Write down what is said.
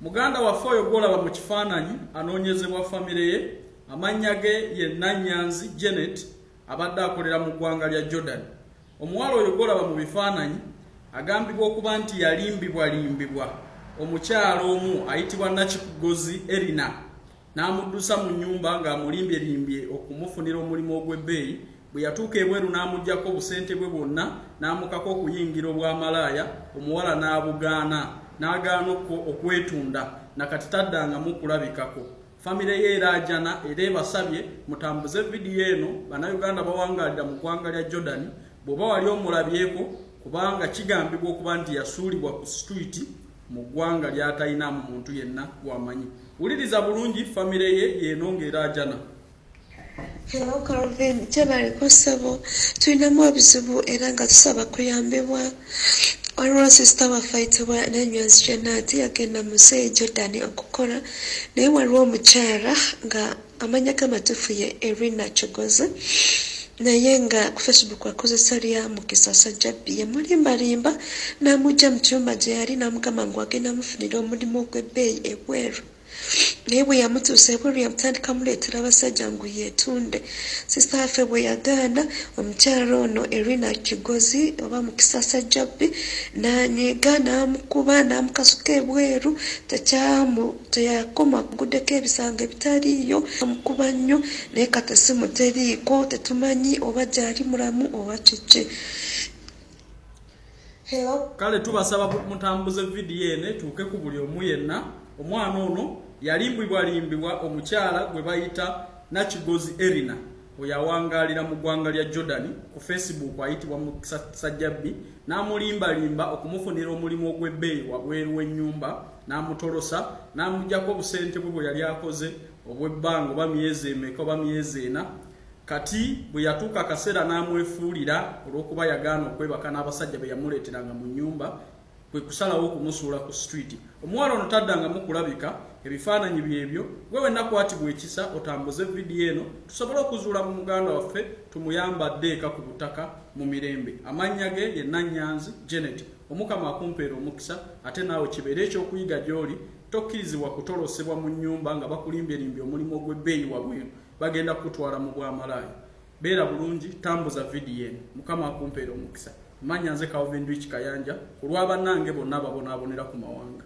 Muganda waffe oyo gw'olaba mu kifaananyi anoonyezebwa famire ye, amannya ge ye Nanyanzi Janet, abadde akolera mu ggwanga lya Jordan. Omuwala oyo gw'olaba mu bifaananyi agambibwa okuba nti yalimbibwalimbibwa omukyala omu ayitibwa Nakigozi Erina, n'amuddusa mu nnyumba ng'amulimbyelimbye okumufunira omulimu ogw'ebbeeyi. Bwe yatuuka ebweru n'amuggyako obusente bwe bwonna n'amukako okuyingira obwamalaaya, omuwala n'abugaana, n'agaana okwetunda, nakati taddangamu kulabikako. Famire ye eraajana era ebasabye mutambuze vidiyo eno bannayuganda bawangaalira mu ggwanga lya Jordan bw'oba wali omulabyeko, kubanga kigambibwa okuba nti yasuulibwa ku street mu ggwanga ly'atalinamu muntu yenna gwamanyi. Wuliriza bulungi famire ye yeeno ng'eraajana. Hello Calvin, kyebaliko ssebo, tulinamu obuzibu era nga tusaba kuyambibwa. Waliwo sisita waffe ayitibwa Nanyanzi Janet yagenda mu nsi e Jordan okukola, naye waliwo omukyala nga amanya g'amatuufu ye Erina Kigozi, naye nga ku Facebook akozesa lya Mukisa Sajjabbi yamulimbalimba n'amugya mu kyumba gye yali n'amugamba ngu agenda amufunira omulimu ogw'ebbeeyi ebweru. Naye bwe yamutuusa ebweru yamutandika muleetera abasajja ngu yeetunde. Sisita waffe bwe yagaana, omukyala ono Erina Kigozi oba Mukisa Sajjabbi n'anyiiga n'amukuba n'amukasuka ebweru, teyakoma kuguddeko ebisango ebitaliiyo, amukuba nnyo naye kati essimu teriiko, tetumanyi oba gyali mulamu oba kiki. Kale tubasaba mutambuze vidiyo eno etuuke ku buli omu yenna. Omwana ono yalimbibwalimbibwa omukyala gwe bayita Nakigozi Erina, oyo awangaalira mu ggwanga lya Jordan. Ku Facebook ayitibwa Mukisa Sajjabbi, n'amulimbalimba okumufunira omulimu ogw'ebbeeyi wabweru w'ennyumba, n'amutolosa n'amuggyako obusente bwe yali akoze obw'ebbanga oba myezi emeka oba myezi ena. Kati bwe yatuuka akaseera n'amwefuulira olw'okuba yagaana okwebaka n'abasajja be yamuleeteranga mu nnyumba, kwe kusalawo okumusuula ku street. Omuwala ono taddangamu kulabika, ebifaananyi byebyo. Gwe wenna kwatibwa ekisa otambuze vidiyo eno tusobole okuzuula mu muganda waffe tumuyambadde eka ku butaka mu mirembe. Amannya ge ye Nanyanzi Janet. Omukama akumpeera omukisa, ate naawe kibeere ekyokuyiga gy'oli, tokkirizibwa kutolosebwa mu nnyumba nga bakulimbyelimbye omulimu ogw'ebbeeyi wabweru bagenda kutwala mu bwamalaaya. Beera bulungi, tambuza vidiyo eno. Mukama akumpeera omukisa. Manya nze Calvin Rich Kayanja, ku lwa bannange bonna ababonaabonera ku mawanga.